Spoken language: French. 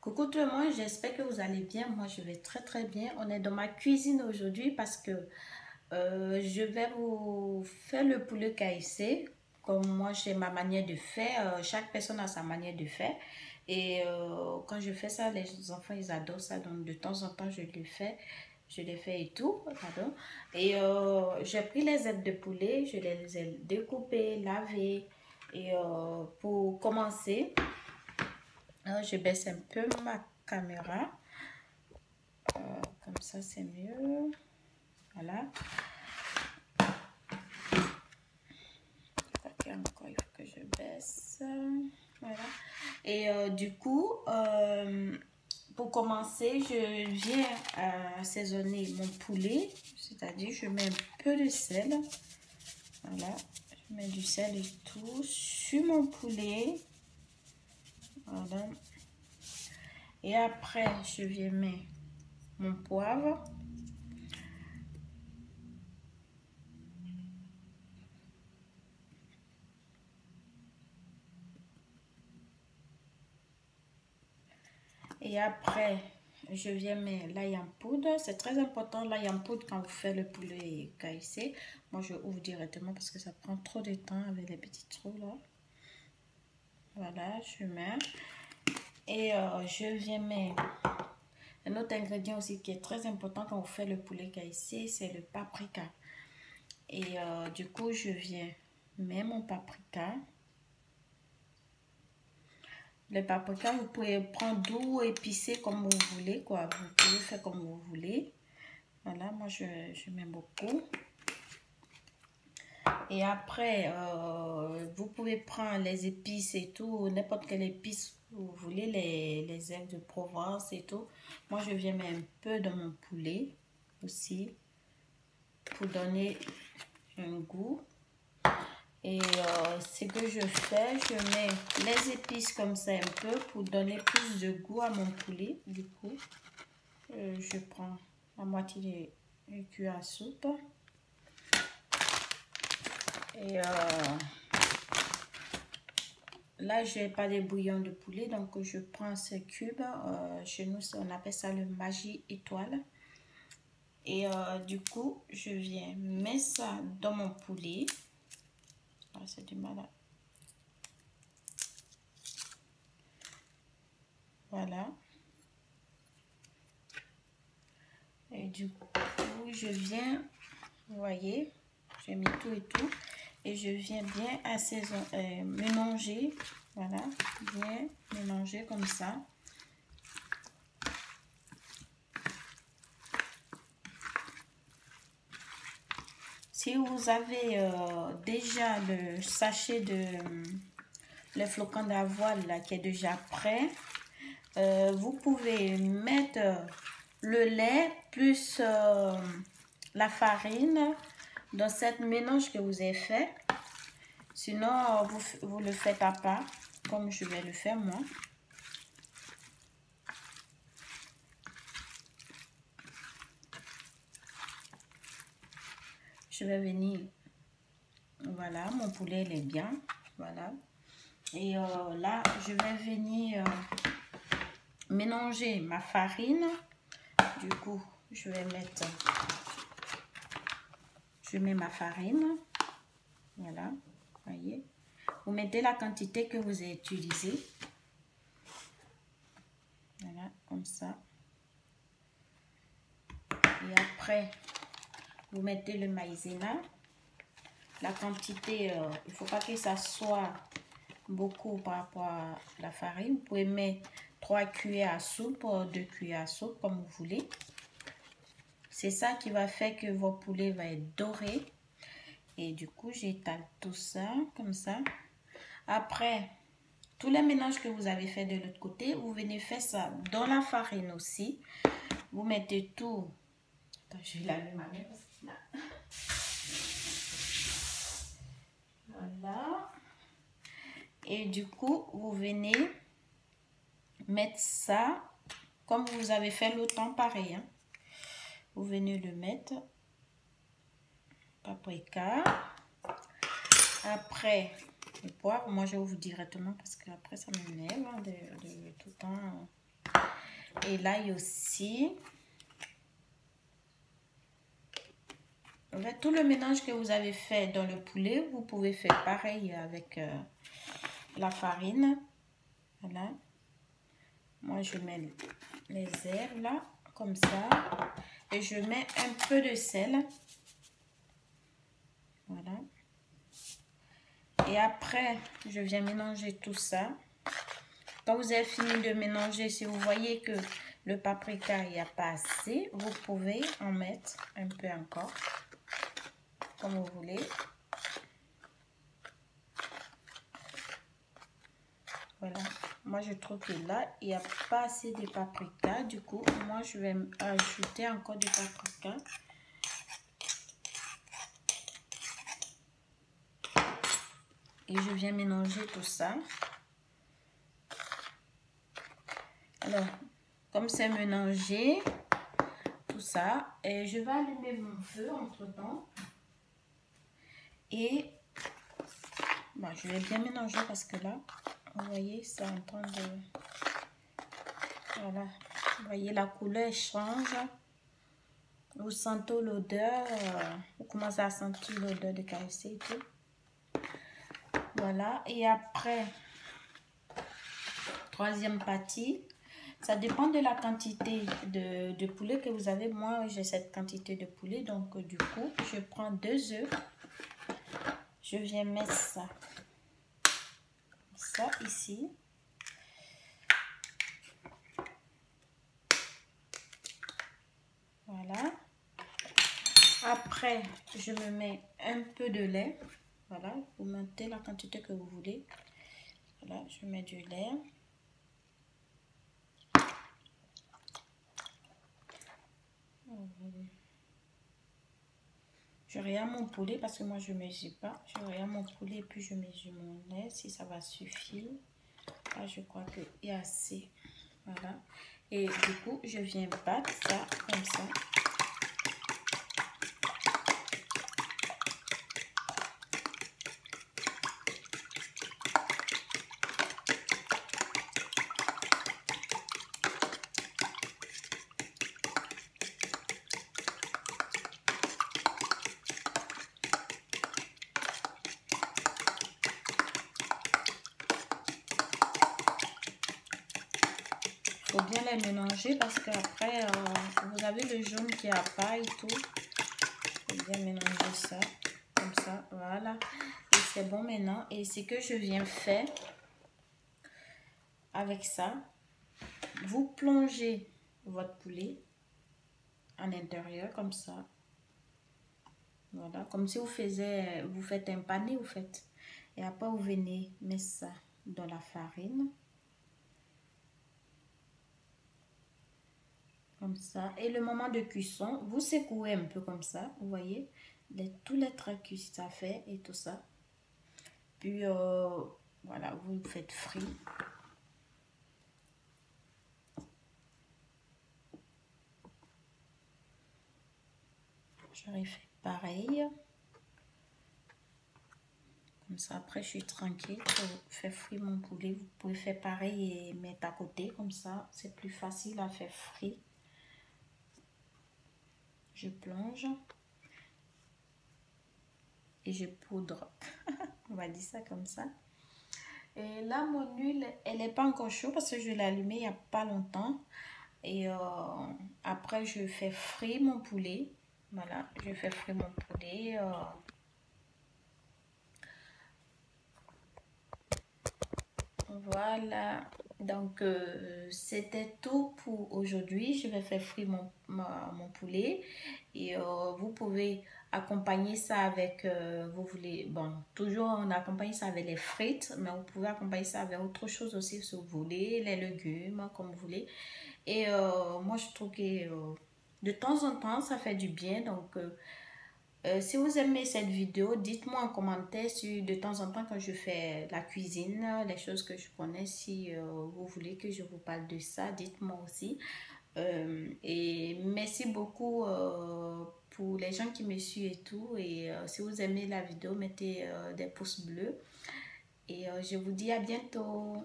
Coucou tout le monde, j'espère que vous allez bien. Moi, je vais très très bien. On est dans ma cuisine aujourd'hui parce que je vais vous faire le poulet KFC. Comme moi, j'ai ma manière de faire. Chaque personne a sa manière de faire. Et quand je fais ça, les enfants, ils adorent ça. Donc, de temps en temps, je le fais. Je les fais et tout. Pardon. Et j'ai pris les ailes de poulet. Je les ai découpées, lavées. Et pour commencer... Alors, je baisse un peu ma caméra. Comme ça, c'est mieux. Voilà. Encore, il faut que je baisse. Voilà. Et du coup, pour commencer, je viens assaisonner mon poulet. C'est-à-dire, je mets un peu de sel. Voilà. Je mets du sel et tout sur mon poulet. Voilà. Et après, je viens mettre mon poivre. Et après, je viens mettre l'ail en poudre. C'est très important l'ail en poudre quand vous faites le poulet KFC. Moi, je ouvre directement parce que ça prend trop de temps avec les petits trous là. Voilà, je mets. Et je viens mettre un autre ingrédient aussi qui est très important quand vous faites le poulet KFC, c'est le paprika. Et du coup, je viens mettre mon paprika. Le paprika, vous pouvez prendre doux, épicé comme vous voulez, quoi. Vous pouvez faire comme vous voulez. Voilà, moi je mets beaucoup. Et après, vous pouvez prendre les épices et tout, n'importe quelle épice vous voulez, les herbes de Provence et tout. Moi, je viens mettre un peu dans mon poulet aussi pour donner un goût. Et ce que je fais, je mets les épices comme ça un peu pour donner plus de goût à mon poulet. Du coup, je prends la moitié de cuillère à soupe. Et là, je n'ai pas de bouillon de poulet, donc je prends ces cubes. Chez nous, on appelle ça le Magie étoile. Et du coup, je viens mettre ça dans mon poulet. Ah, c'est du mal. Voilà. Et du coup, je viens, vous voyez, j'ai mis tout et tout. Et je viens bien assaisonner, mélanger. Voilà, bien mélanger comme ça. Si vous avez déjà le sachet de le flocon d'avoine là qui est déjà prêt, vous pouvez mettre le lait plus la farine dans cette mélange que vous avez fait. Sinon, vous le faites à part, comme je vais le faire moi. Je vais venir, voilà, mon poulet il est bien, voilà. Et là, je vais venir mélanger ma farine. Du coup, je mets ma farine, voilà, voyez. Vous mettez la quantité que vous avez utilisée, voilà, comme ça. Et après, vous mettez le maïzena. La quantité, il ne faut pas que ça soit beaucoup par rapport à la farine. Vous pouvez mettre 3 cuillères à soupe, 2 cuillères à soupe, comme vous voulez. C'est ça qui va faire que votre poulet va être doré. Et du coup, j'étale tout ça, comme ça. Après, tous les mélanges que vous avez fait de l'autre côté, vous venez faire ça dans la farine aussi. Vous mettez tout. Attends, je vais laver ma main parce que là. Voilà. Et du coup, vous venez mettre ça comme vous avez fait l'autre temps, pareil. Hein. Vous venez le mettre. Paprika. Après, le poivre. Moi, je ouvre directement parce que après ça m'énerve hein, de tout le temps Et l'ail aussi. En fait, tout le mélange que vous avez fait dans le poulet, vous pouvez faire pareil avec la farine. Voilà. Moi, je mets les herbes là, comme ça. Et je mets un peu de sel. Voilà. Et après, je viens mélanger tout ça. Quand vous avez fini de mélanger, si vous voyez que le paprika, il n'y a pas assez, vous pouvez en mettre un peu encore. Comme vous voulez. Voilà. Moi, je trouve que là, il n'y a pas assez de paprika. Du coup, moi, je vais ajouter encore du paprika. Et je viens mélanger tout ça. Alors, comme c'est mélangé, tout ça, et je vais allumer mon feu entre-temps. Et bon, je vais bien mélanger parce que là, vous voyez, c'est en train de... Voilà. Vous voyez, la couleur change. Vous sentez l'odeur. Vous commencez à sentir l'odeur de KFC et tout. Voilà. Et après, troisième partie. Ça dépend de la quantité de poulet que vous avez. Moi, j'ai cette quantité de poulet. Donc, du coup, je prends 2 œufs. Je viens mettre ça. Ça ici. Voilà. Après, je me mets un peu de lait. Voilà. Vous mettez la quantité que vous voulez. Voilà. Je mets du lait. Je regarde mon poulet parce que moi je ne mesure pas. Je regarde mon poulet et puis je mesure mon lait si ça va suffire. Là je crois qu'il y a assez. Voilà. Et du coup je viens battre ça comme ça. Faut bien les mélanger parce que après vous avez le jaune qui a pas et tout. Faut bien mélanger ça comme ça, voilà. Et c'est bon maintenant. Et ce que je viens faire avec ça, vous plongez votre poulet à l'intérieur comme ça. Voilà, comme si vous faites un pané, vous faites. Et après, vous venez mettre ça dans la farine. Comme ça. Et le moment de cuisson, vous secouez un peu comme ça. Vous voyez, tous les traits que ça fait et tout ça. Puis, voilà, vous faites frit. Je refais pareil. Comme ça, après, je suis tranquille pour faire frire mon poulet. Vous pouvez faire pareil et mettre à côté. Comme ça, c'est plus facile à faire frire. Je plonge. Et je poudre. On va dire ça comme ça. Et là, mon huile, elle n'est pas encore chaude parce que je l'ai allumée il n'y a pas longtemps. Et après, je fais frire mon poulet. Voilà, je fais frire mon poulet. Voilà, donc c'était tout pour aujourd'hui. Je vais faire frire mon poulet et vous pouvez accompagner ça avec, vous voulez, bon, toujours on accompagne ça avec les frites, mais vous pouvez accompagner ça avec autre chose aussi si vous voulez, les légumes, comme vous voulez. Et moi je trouve que de temps en temps ça fait du bien, donc si vous aimez cette vidéo, dites-moi en commentaire si de temps en temps quand je fais la cuisine, les choses que je connais, si vous voulez que je vous parle de ça, dites-moi aussi. Et merci beaucoup pour les gens qui me suivent et tout. Et si vous aimez la vidéo, mettez des pouces bleus. Et je vous dis à bientôt.